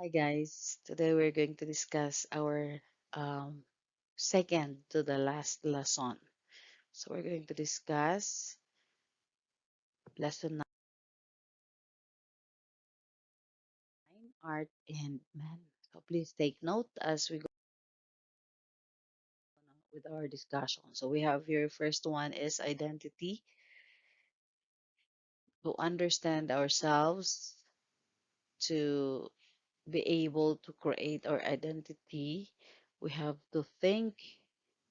Hi guys, today we're going to discuss our um, second to the last lesson. So we're going to discuss lesson 9, Art and Man. So please take note as we go on with our discussion. So we have here first one is identity. To understand ourselves, to be able to create our identity, we have to think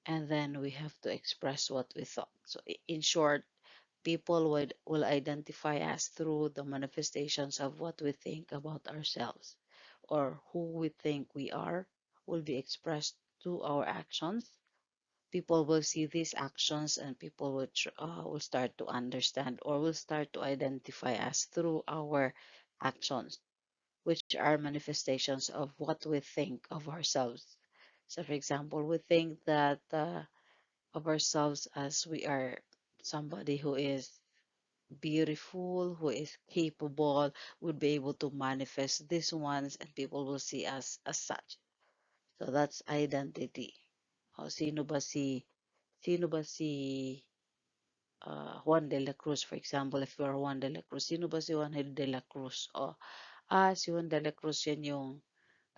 and then we have to express what we thought. So in short, people will identify us through the manifestations of what we think about ourselves or who we think we are will be expressed through our actions. People will see these actions and people will start to understand or will start to identify us through our actions, which are manifestations of what we think of ourselves. So for example, we think that of ourselves as we are somebody who is beautiful, who is capable, would be able to manifest these ones and people will see us as such. So that's identity. O, sino ba si Juan de la Cruz, for example, if you are Juan de la Cruz, sino ba si Juan de la Cruz? O, si Juan de la Cruz yan yung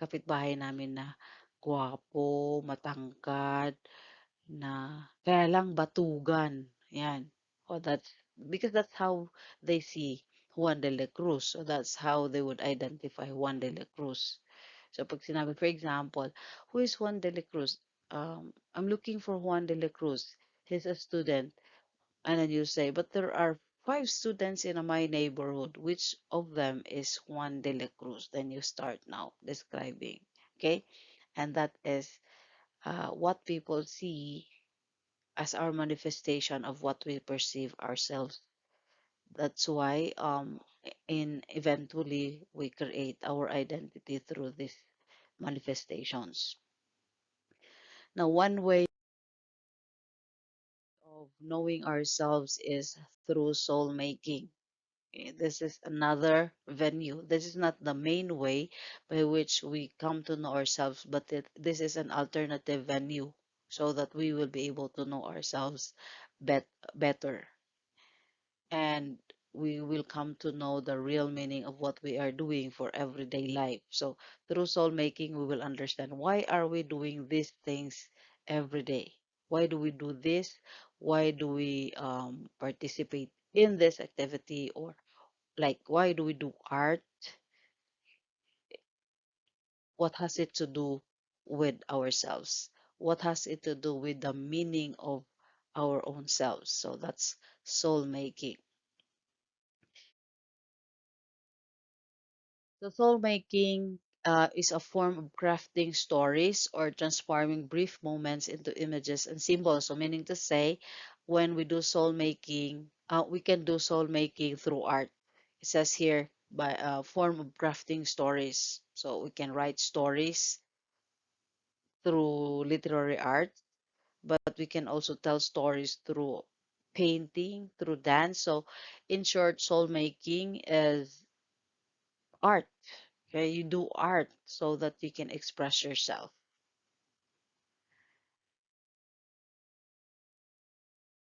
kapitbahay namin na gwapo, matangkad, na kaya lang batugan. Yan. Oh, that's because that's how they see Juan de la Cruz. So that's how they would identify Juan de la Cruz. So pag sinabi, for example, who is Juan de la Cruz? I'm looking for Juan de la Cruz. He's a student. And then you say, but there are five students in my neighborhood. Which of them is Juan de la Cruz? Then you start now describing. Okay? And that is what people see as our manifestation of what we perceive ourselves. That's why in eventually we create our identity through these manifestations. Now, one way of knowing ourselves is through soul making. This is another venue. This is not the main way by which we come to know ourselves, but this is an alternative venue so that we will be able to know ourselves better. And we will come to know the real meaning of what we are doing for everyday life. So through soul making, we will understand why are we doing these things every day? Why do we do this? Why do we participate in this activity? Or like, why do we do art? What has it to do with ourselves? What has it to do with the meaning of our own selves? So that's soul making. So soul making is a form of crafting stories or transforming brief moments into images and symbols. So meaning to say, when we do soul making, we can do soul making through art. It says here by a form of crafting stories. So we can write stories through literary art, but we can also tell stories through painting, through dance. So in short, soul making is art. Okay, you do art so that you can express yourself.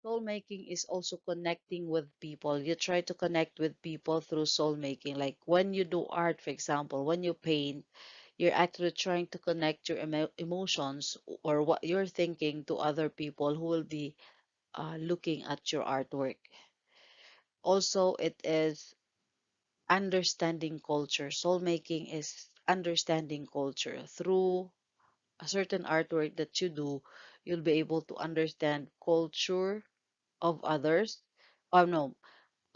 Soul making is also connecting with people. You try to connect with people through soul making. Like when you do art, for example, when you paint, you're actually trying to connect your emotions or what you're thinking to other people who will be looking at your artwork. Also, it is understanding culture. Soul making is understanding culture through a certain artwork that you do, you'll be able to understand culture of others. Or no,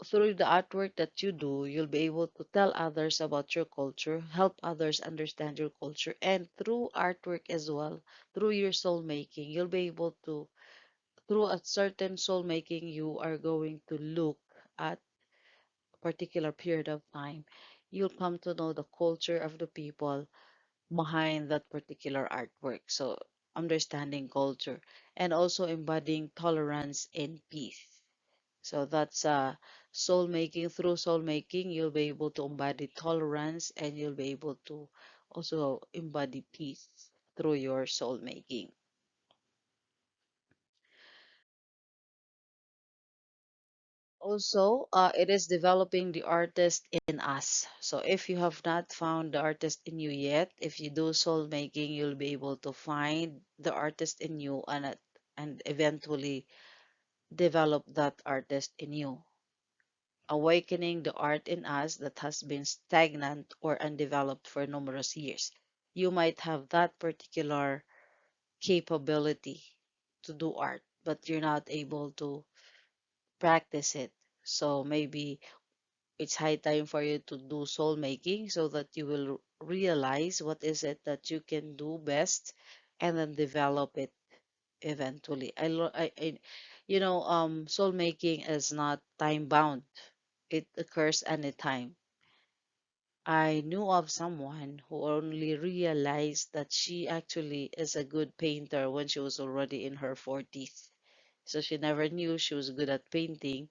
through the artwork that you do, you'll be able to tell others about your culture, help others understand your culture, and through artwork as well, through your soul making, you'll be able to, through a certain soul making, you are going to look at a particular period of time. You'll come to know the culture of the people behind that particular artwork. So, understanding culture and also embodying tolerance and peace. So that's soul making. Through soul making, you'll be able to embody tolerance, and you'll be able to also embody peace through your soul making. Also, it is developing the artist in us. So if you have not found the artist in you yet, if you do soul making, you'll be able to find the artist in you, and eventually develop that artist in you, awakening the art in us that has been stagnant or undeveloped for numerous years. You might have that particular capability to do art, but you're not able to practice it. So maybe it's high time for you to do soul making so that you will realize what is it that you can do best, and then develop it eventually. Soul making is not time bound. It occurs anytime. I knew of someone who only realized that she actually is a good painter when she was already in her 40s. So she never knew she was good at painting,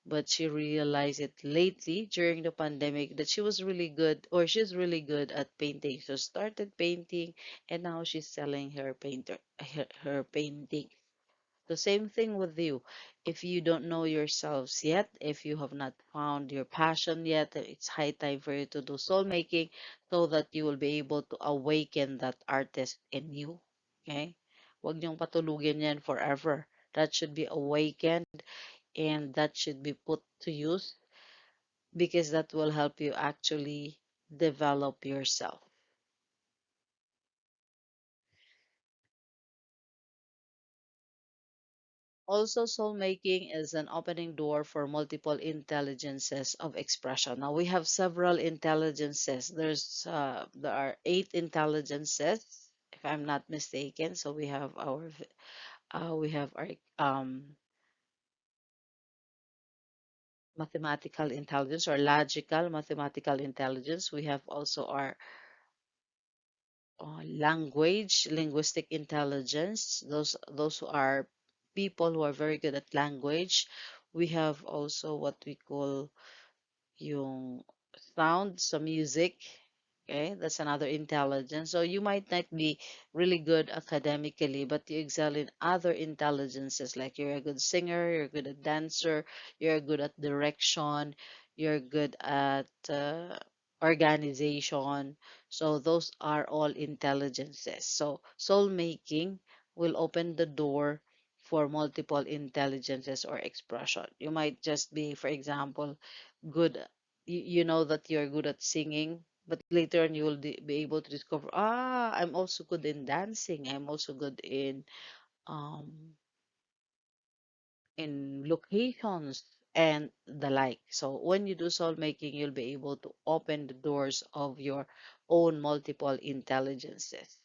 but she realized it lately during the pandemic that she was really good, or she's really good at painting. So started painting, and now she's selling her painting. The same thing with you. If you don't know yourselves yet, if you have not found your passion yet, it's high time for you to do soul making so that you will be able to awaken that artist in you. Okay? Huwag niyong patulugin yan forever. That should be awakened, and that should be put to use, because that will help you actually develop yourself. Also, soul making is an opening door for multiple intelligences of expression. Now we have several intelligences. There are eight intelligences, if I'm not mistaken. So we have our mathematical intelligence, or logical mathematical intelligence. We have also our linguistic intelligence. Those who are people who are very good at language. We have also what we call yung sound, so music. Okay, that's another intelligence. So you might not be really good academically, but you excel in other intelligences, like you're a good singer, you're good at dancer, you're good at direction, you're good at organization. So those are all intelligences. So soul making will open the door for multiple intelligences or expression. You might just be, for example, good, you know that you're good at singing, but later on you will be able to discover, I'm also good in dancing, I'm also good um in locations and the like. So when you do soul making, you'll be able to open the doors of your own multiple intelligences.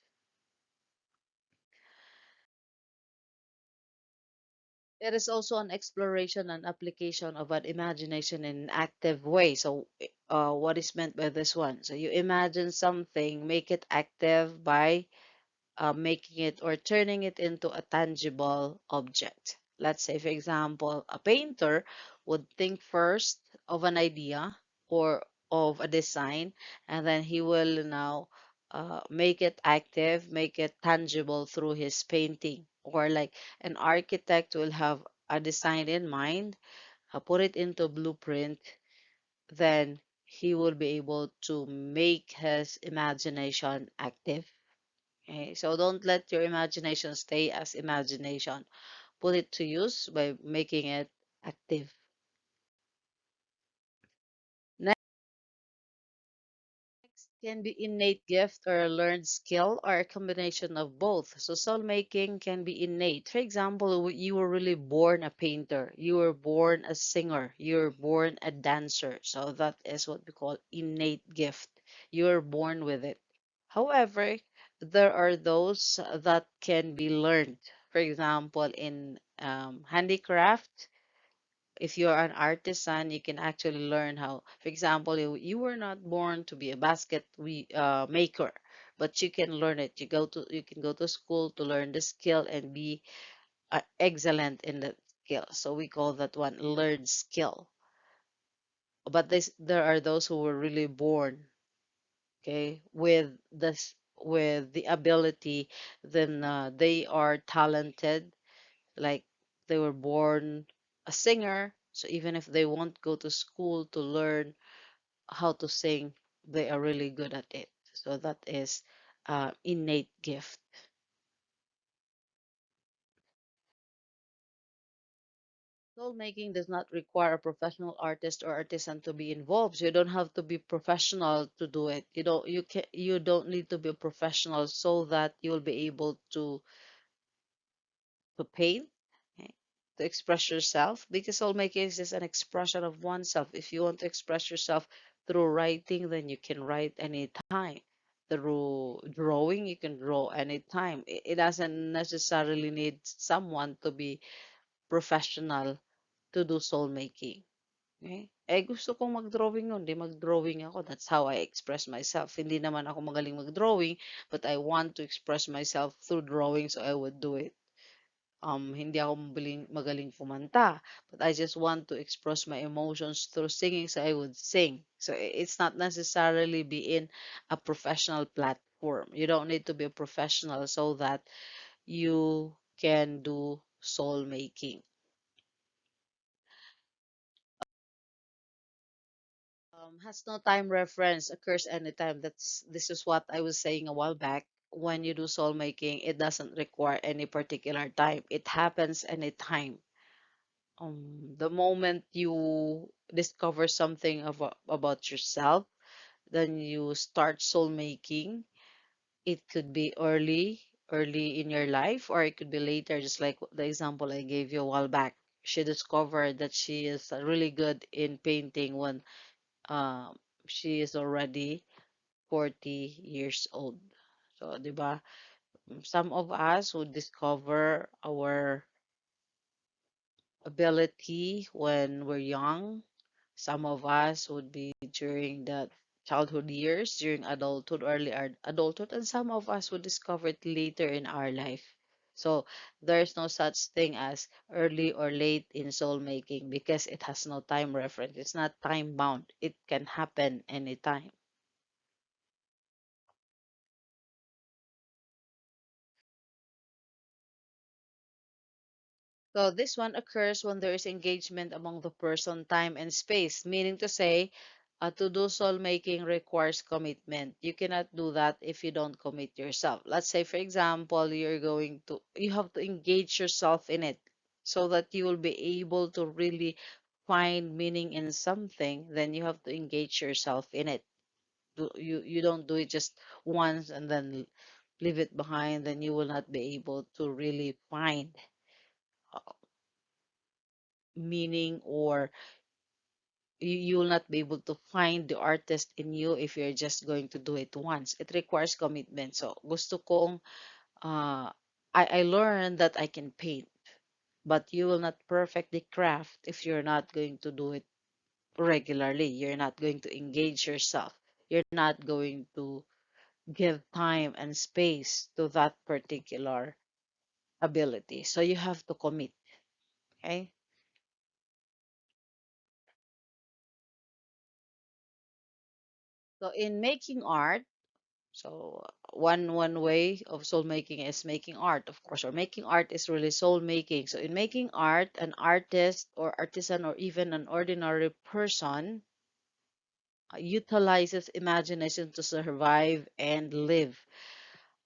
It is also an exploration and application of an imagination in an active way. So, what is meant by this one? So, you imagine something, make it active by making it or turning it into a tangible object. Let's say, for example, a painter would think first of an idea or of a design, and then he will now make it active, make it tangible through his painting. Or like an architect will have a design in mind, put it into blueprint, then he will be able to make his imagination active. Okay, so don't let your imagination stay as imagination. Put it to use by making it active. Next can be innate gift or a learned skill or a combination of both. So soul making can be innate. For example, you were really born a painter, you were born a singer, you were born a dancer. So that is what we call innate gift. You were born with it. However, there are those that can be learned. For example, in handicraft, if you're an artisan, you can actually learn how. For example, you were not born to be a maker, but you can learn it. You can go to school to learn the skill and be excellent in that skill. So we call that one learned skill. But there are those who were really born, okay, with the ability, then they are talented, like they were born a singer. So even if they won't go to school to learn how to sing, they are really good at it. So that is innate gift. Soul making does not require a professional artist or artisan to be involved. So you don't have to be professional to do it. You don't need to be a professional so that you'll be able to paint, okay, to express yourself, because soul making is just an expression of oneself. If you want to express yourself through writing, then you can write anytime. Through drawing, you can draw anytime. It doesn't necessarily need someone to be professional to do soul making. Okay? Eh, gusto kong mag-drawing nun, di mag-drawing ako. That's how I express myself. Hindi naman ako magaling mag-drawing, but I want to express myself through drawing, so I would do it. Hindi ako magaling kumanta, but I just want to express my emotions through singing, so I would sing. So it's not necessarily being a professional platform. You don't need to be a professional so that you can do soul making. Has no time reference, occurs anytime. This is what I was saying a while back. When you do soul making, it doesn't require any particular time. It happens anytime. The moment you discover something about yourself, then you start soul making. It could be early in your life, or it could be later, just like the example I gave you a while back. She discovered that she is really good in painting when um, she is already 40 years old. So, di ba? Some of us would discover our ability when we're young. Some of us would be during the childhood years, during adulthood, early adulthood, and some of us would discover it later in our life. So there's no such thing as early or late in soul making because it has no time reference. It's not time bound. It can happen anytime. So this one occurs when there is engagement among the person, time, and space, meaning to say, to do soul making requires commitment. You cannot do that if you don't commit yourself. Let's say, for example, you have to engage yourself in it so that you will be able to really find meaning in something, then you have to engage yourself in it. You don't do it just once and then leave it behind, then you will not be able to really find uh, meaning, or you will not be able to find the artist in you if you're just going to do it once. It requires commitment. So gusto kong uh, I learned that I can paint, but you will not perfect the craft if you're not going to do it regularly. You're not going to engage yourself. You're not going to give time and space to that particular ability. So you have to commit. Okay. So in making art, so one way of soul making is making art, of course, or making art is really soul making. So in making art, an artist or artisan or even an ordinary person utilizes imagination to survive and live.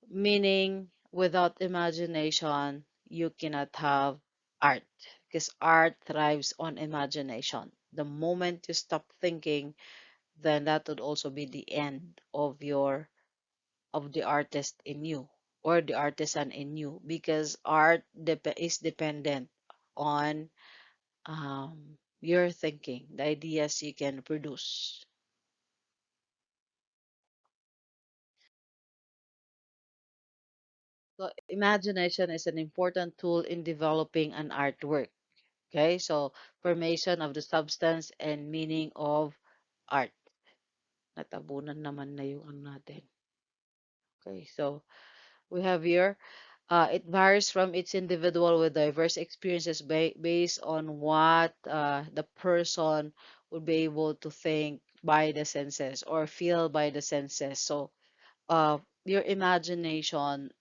Meaning, without imagination, you cannot have art, because art thrives on imagination. The moment you stop thinking, then that would also be the end of the artist in you, or the artisan in you, because art is dependent on your thinking, the ideas you can produce. So imagination is an important tool in developing an artwork. Okay, so formation of the substance and meaning of art. Natabunan naman na yung ano natin. Okay, so we have here. It varies from each individual with diverse experiences based on what the person would be able to think by the senses or feel by the senses. So, your imagination,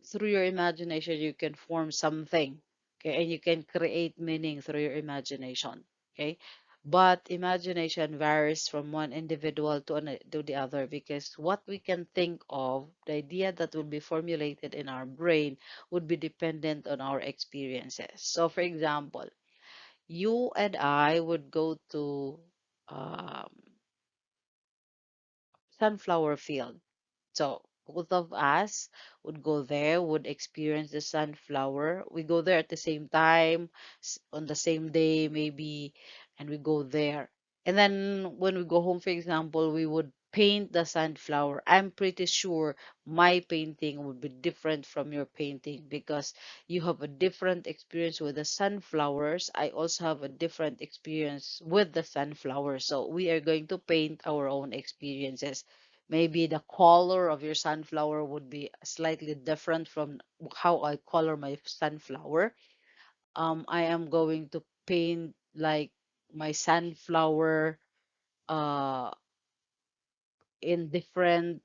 through your imagination, you can form something, okay, and you can create meaning through your imagination, okay. But imagination varies from one individual to the other, because what we can think of, the idea that will be formulated in our brain, would be dependent on our experiences. So, for example, you and I would go to um, sunflower field. So both of us would go there, would experience the sunflower. We go there at the same time, on the same day, maybe, and we go there. And then when we go home, for example, we would paint the sunflower. I'm pretty sure my painting would be different from your painting, because you have a different experience with the sunflowers. I also have a different experience with the sunflower. So we are going to paint our own experiences. Maybe the color of your sunflower would be slightly different from how I color my sunflower. I am going to paint like my sunflower uh in different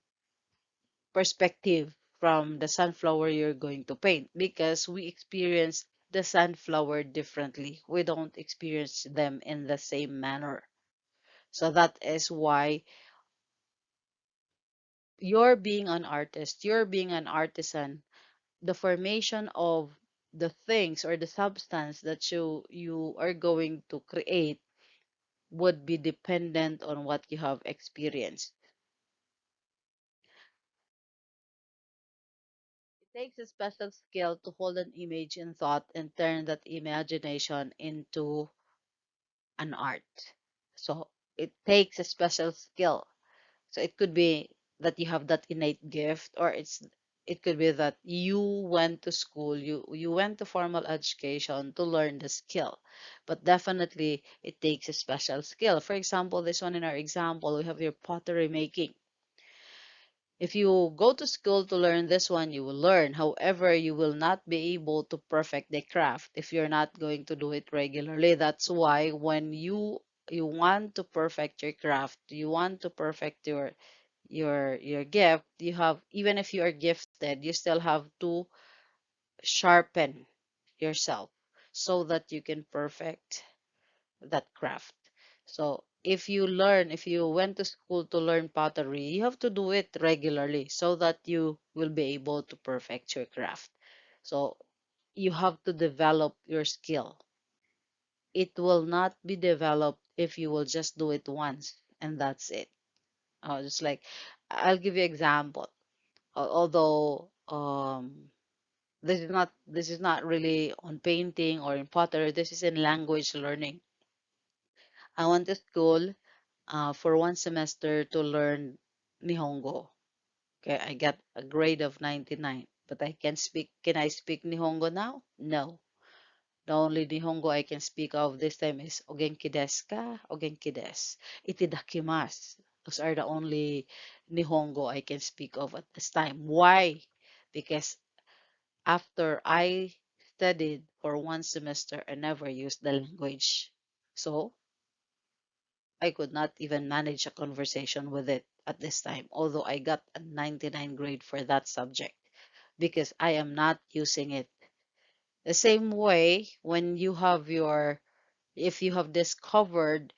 perspective from the sunflower you're going to paint, because we experience the sunflower differently. We don't experience them in the same manner. So that is why you're being an artist, you're being an artisan. The formation of the things or the substance that you are going to create would be dependent on what you have experienced. It takes a special skill to hold an image in thought and turn that imagination into an art. So it takes a special skill. So it could be that you have that innate gift, or it could be that you went to school, you went to formal education to learn the skill. But definitely it takes a special skill. For example, this one in our example, we have your pottery making. If you go to school to learn this one, you will learn. However, you will not be able to perfect the craft if you're not going to do it regularly. That's why when you want to perfect your craft, you want to perfect your gift, you have, even if you are gifted, you still have to sharpen yourself so that you can perfect that craft. So if you went to school to learn pottery, you have to do it regularly so that you will be able to perfect your craft. So you have to develop your skill. It will not be developed if you will just do it once and that's it. Just like, I'll give you example. Although this is not really on painting or in pottery, this is in language learning. I went to school for one semester to learn Nihongo. Okay, I got a grade of 99, but can I speak Nihongo now? No. The only Nihongo I can speak of this time is Ogenki desu ka? Ogenki desu. Itidakimasu. Those are the only Nihongo I can speak of at this time. Why? Because after I studied for one semester, I never used the language. So I could not even manage a conversation with it at this time, although I got a 99 grade for that subject, because I am not using it. The same way, when you have if you have discovered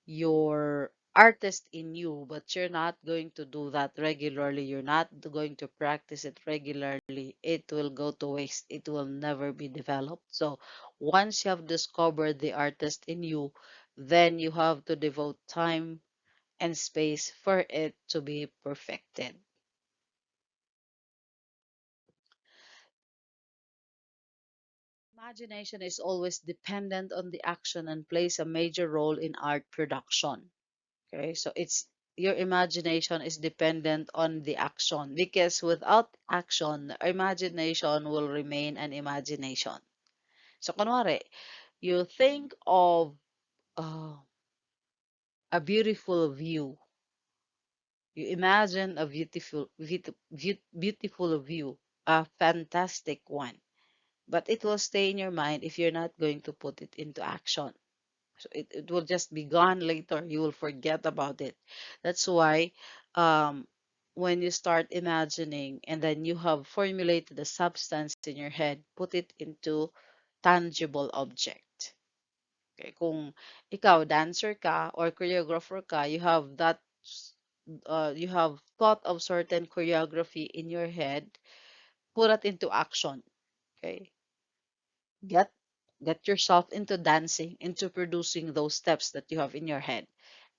your artist in you, but you're not going to do that regularly, you're not going to practice it regularly, it will go to waste. It will never be developed. So once you have discovered the artist in you, then you have to devote time and space for it to be perfected. Imagination is always dependent on the action and plays a major role in art production. Okay, so it's your imagination is dependent on the action, because without action, imagination will remain an imagination. So, kunwari, you think of uh, a beautiful view. You imagine a beautiful view. a fantastic one, but it will stay in your mind if you're not going to put it into action. So it will just be gone later. You will forget about it. That's why um, when you start imagining and then you have formulated a substance in your head, put it into tangible object. Okay? Kung ikaw, dancer ka or choreographer ka, you have thought of certain choreography in your head, put it into action. Okay? Get get yourself into dancing, into producing those steps that you have in your head.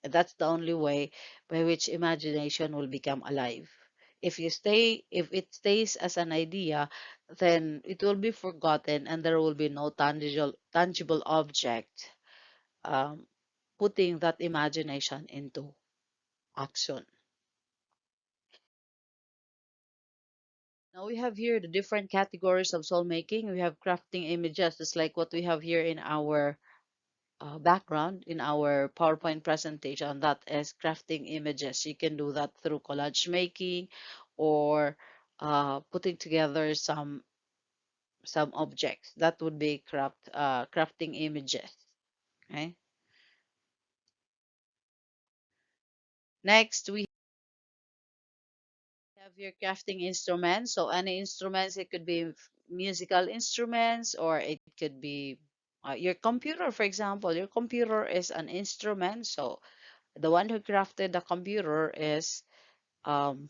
And that's the only way by which imagination will become alive. If it stays as an idea, then it will be forgotten and there will be no tangible object um, putting that imagination into action. Now we have here the different categories of soul making. We have crafting images, just like what we have here in our background in our PowerPoint presentation. That is crafting images. You can do that through collage making or putting together some objects. That would be crafting images. Okay. Next, we have your crafting instruments. So any instruments, it could be musical instruments or it could be your computer, for example. Your computer is an instrument. So the one who crafted the computer is um,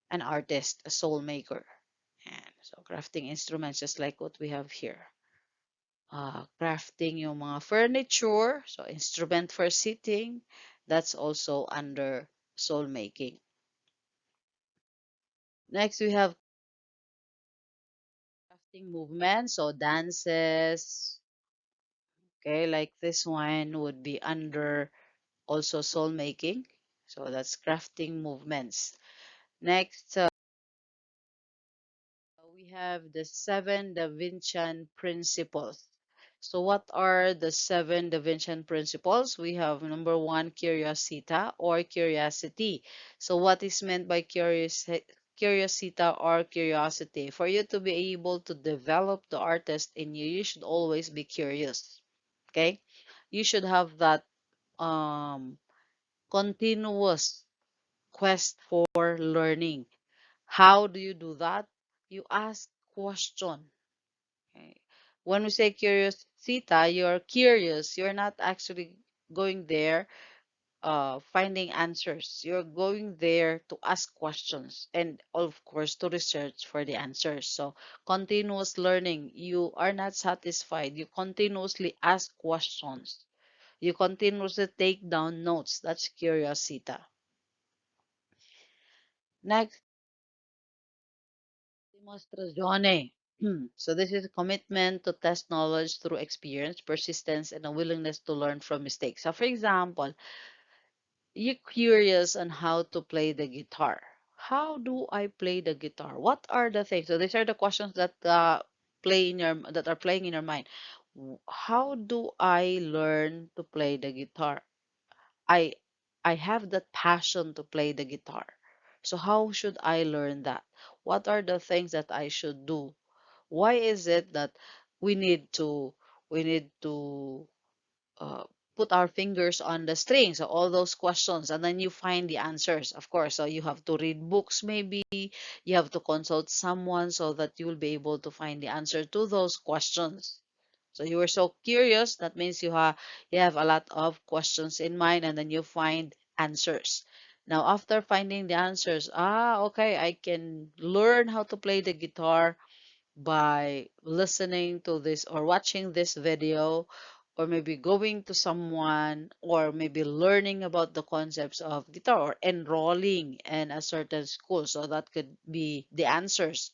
an artist, a soul maker. And so crafting instruments just like what we have here. Crafting yung mga furniture, so instrument for sitting, that's also under soul making. Next, we have crafting movements, so dances. Okay, like this one would be under also soul making. So that's crafting movements. Next, we have the seven Da Vincian principles. So, what are the seven Da Vincian principles? We have number one, curiosita or curiosity. So, what is meant by curiosita or curiosity? For you to be able to develop the artist in you, you should always be curious. Okay, you should have that um, continuous quest for learning. How do you do that? You ask question. Okay. When we say curious, Sita, you're curious. You're not actually going there finding answers. You're going there to ask questions and of course to research for the answers. So continuous learning. You are not satisfied. You continuously ask questions. You continuously take down notes. That's curiosity. Next, dimostrazione. So this is a commitment to test knowledge through experience, persistence, and a willingness to learn from mistakes. So for example, you're curious on how to play the guitar. How do I play the guitar? What are the things? So these are the questions that that are playing in your mind. How do I learn to play the guitar? I I have that passion to play the guitar. So how should I learn that? What are the things that I should do? Why is it that we need to we need to uh, put our fingers on the string? So all those questions, and then you find the answers. Of course, so you have to read books, maybe you have to consult someone so that you will be able to find the answer to those questions. So you were so curious. That means you have a lot of questions in mind, and then you find answers. Now, after finding the answers, okay, I can learn how to play the guitar by listening to this or watching this video or maybe going to someone or maybe learning about the concepts of guitar or enrolling in a certain school, so that could be the answers.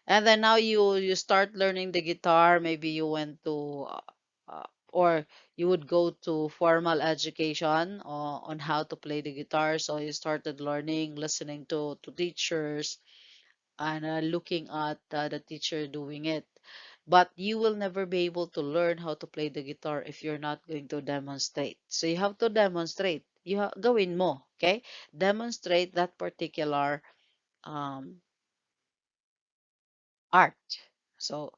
And then now you start learning the guitar. Maybe you went to or you would go to formal education on how to play the guitar. So you started learning, listening to teachers, and looking at the teacher doing it. But you will never be able to learn how to play the guitar if you're not going to demonstrate. So you have to demonstrate. Gawin mo, okay? Demonstrate that particular um, art. So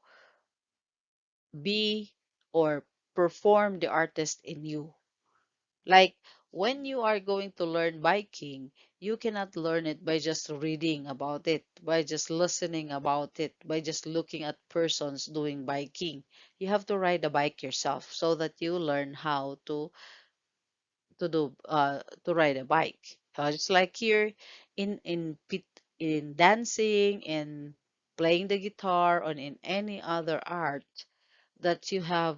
be or perform the artist in you. Like when you are going to learn biking, you cannot learn it by just reading about it, by just listening about it, by just looking at persons doing biking. You have to ride a bike yourself so that you learn how to ride a bike. Just like here in dancing, in playing the guitar, or in any other art that you have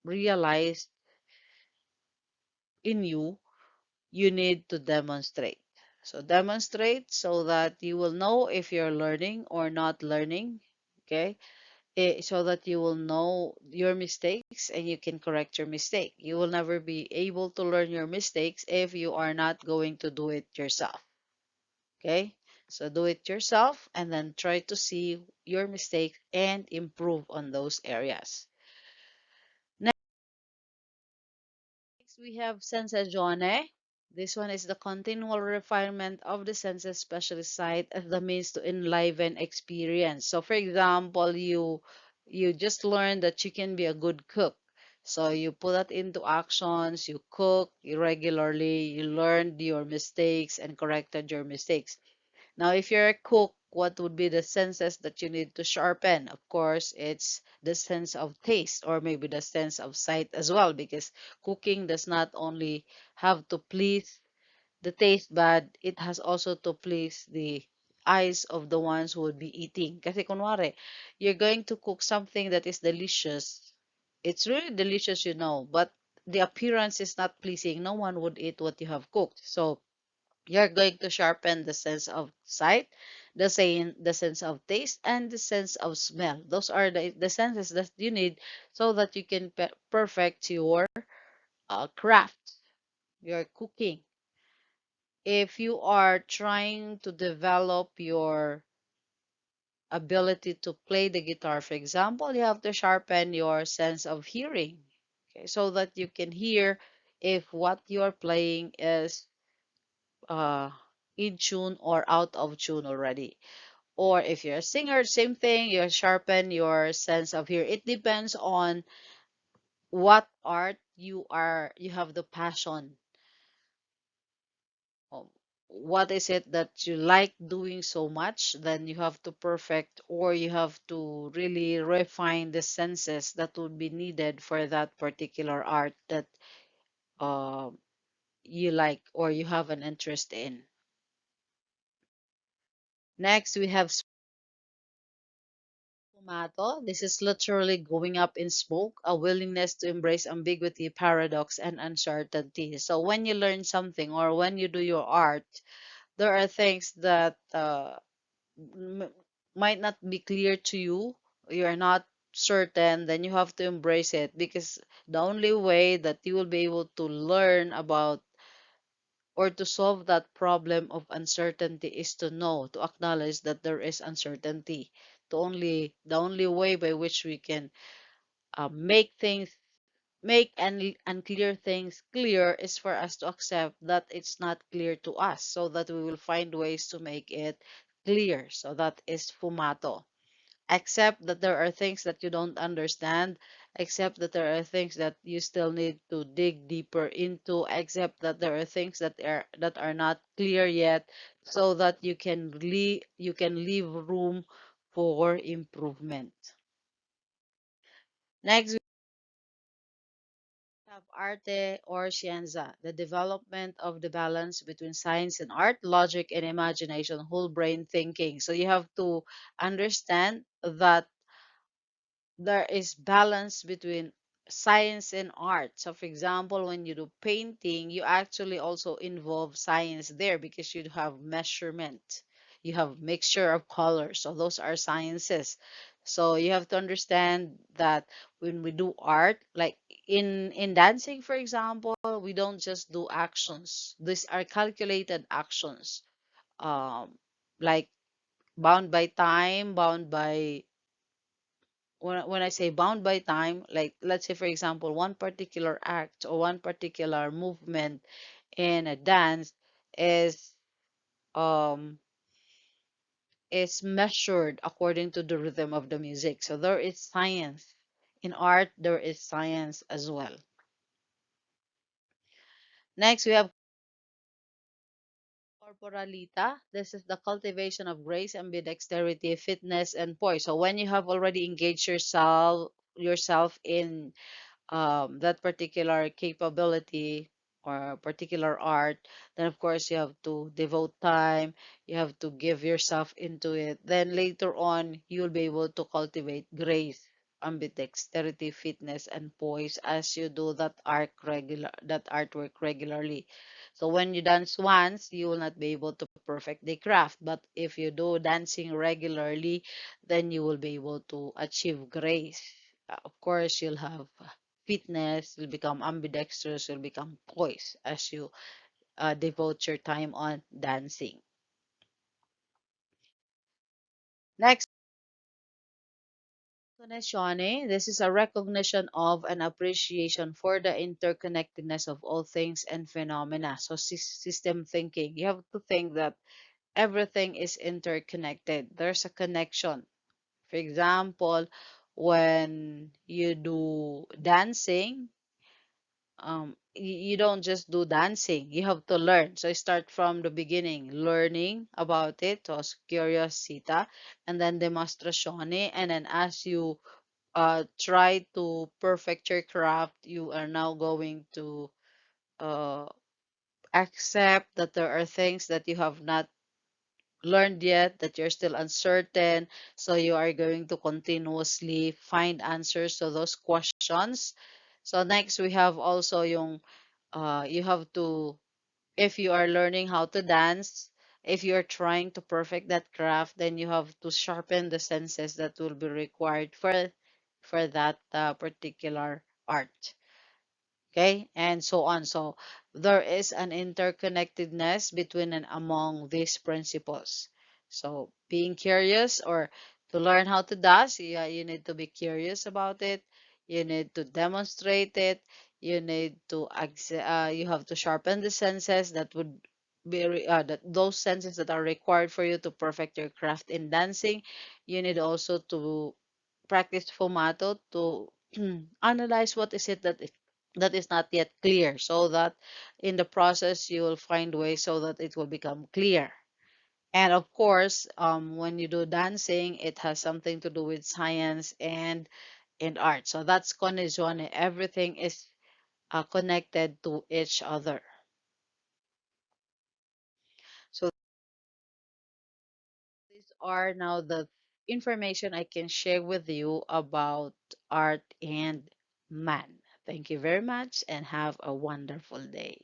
realized in you, you need to demonstrate. So demonstrate so that you will know if you're learning or not learning. Okay. So that you will know your mistakes and you can correct your mistake. You will never be able to learn your mistakes if you are not going to do it yourself. Okay. So do it yourself and then try to see your mistakes and improve on those areas. Next, we have sensazione. This one is the continual refinement of the senses, especially sight, as the means to enliven experience. So, for example, you just learned that you can be a good cook. So you put that into actions, you cook regularly, you learned your mistakes and corrected your mistakes. Now, if you're a cook, what would be the senses that you need to sharpen? Of course, it's the sense of taste or maybe the sense of sight as well, because cooking does not only have to please the taste bud, it has also to please the eyes of the ones who would be eating. Kasi kunwari, you're going to cook something that is delicious. It's really delicious, but the appearance is not pleasing. No one would eat what you have cooked. So, you're going to sharpen the sense of sight, the sense of taste, and the sense of smell. Those are the senses that you need so that you can perfect your craft, your cooking. If you are trying to develop your ability to play the guitar, for example, you have to sharpen your sense of hearing, okay, so that you can hear if what you are playing is uh, in tune or out of tune already. Or if you're a singer, same thing, you sharpen your sense of hearing. It depends on what art you have the passion of. What is it that you like doing so much? Then you have to perfect or you have to really refine the senses that would be needed for that particular art that uh, you like or you have an interest in. Next, we have Tomato. This is literally going up in smoke, a willingness to embrace ambiguity, paradox, and uncertainty. So when you learn something or when you do your art, there are things that m- might not be clear to you. You're not certain, then you have to embrace it because the only way that you will be able to learn about or to solve that problem of uncertainty is to know, to acknowledge that there is uncertainty. The only way by which we can make and unclear things clear is for us to accept that it's not clear to us, so that we will find ways to make it clear. So that is fumato. Accept that there are things that you don't understand, accept that there are things that you still need to dig deeper into, accept that there are things that are not clear yet, so that you can leave room for improvement. Next, we have arte or scienza, the development of the balance between science and art, logic and imagination, whole brain thinking. So you have to understand that there is balance between science and art. So, for example, when you do painting, you actually also involve science there because you have measurement, you have mixture of colors. So, those are sciences. So, you have to understand that when we do art, like in dancing, for example, we don't just do actions. These are calculated actions, um, like bound by time, bound by when I say bound by time, like let's say for example, one particular act or one particular movement in a dance is um is measured according to the rhythm of the music. So there is science. In art, there is science as well. Next, we have corporalita. This is the cultivation of grace, ambidexterity, fitness, and poise. So when you have already engaged yourself in that particular capability or particular art, then of course you have to devote time, you have to give yourself into it. Then later on, you'll be able to cultivate grace, ambidexterity, fitness, and poise as you do that artwork regularly. So when you dance once, you will not be able to perfect the craft. But if you do dancing regularly, then you will be able to achieve grace. Of course, you'll have fitness, you'll become ambidextrous, you'll become poised as you devote your time on dancing. Next, cognizione. This is a recognition of and appreciation for the interconnectedness of all things and phenomena. So, system thinking. You have to think that everything is interconnected. There's a connection. For example, when you do dancing, you don't just do dancing, you have to learn. So start from the beginning, learning about it, so curiosita, and then demonstratione, and then as you try to perfect your craft, you are now going to uh, accept that there are things that you have not learned yet, that you're still uncertain. So you are going to continuously find answers to those questions. So next we have also yung you have to, if you are learning how to dance, if you're trying to perfect that craft, then you have to sharpen the senses that will be required for that particular art. Okay, and so on. So there is an interconnectedness between and among these principles. So being curious, or to learn how to dance, yeah, you need to be curious about it. You need to demonstrate it. You need to you have to sharpen the senses that would be that those senses that are required for you to perfect your craft in dancing. You need also to practice fumato to analyze what is it that is not yet clear, so that in the process you will find ways so that it will become clear. And of course, when you do dancing, it has something to do with science and art. So that's connessione. Everything is connected to each other. So these are now the information I can share with you about art and man. Thank you very much and have a wonderful day.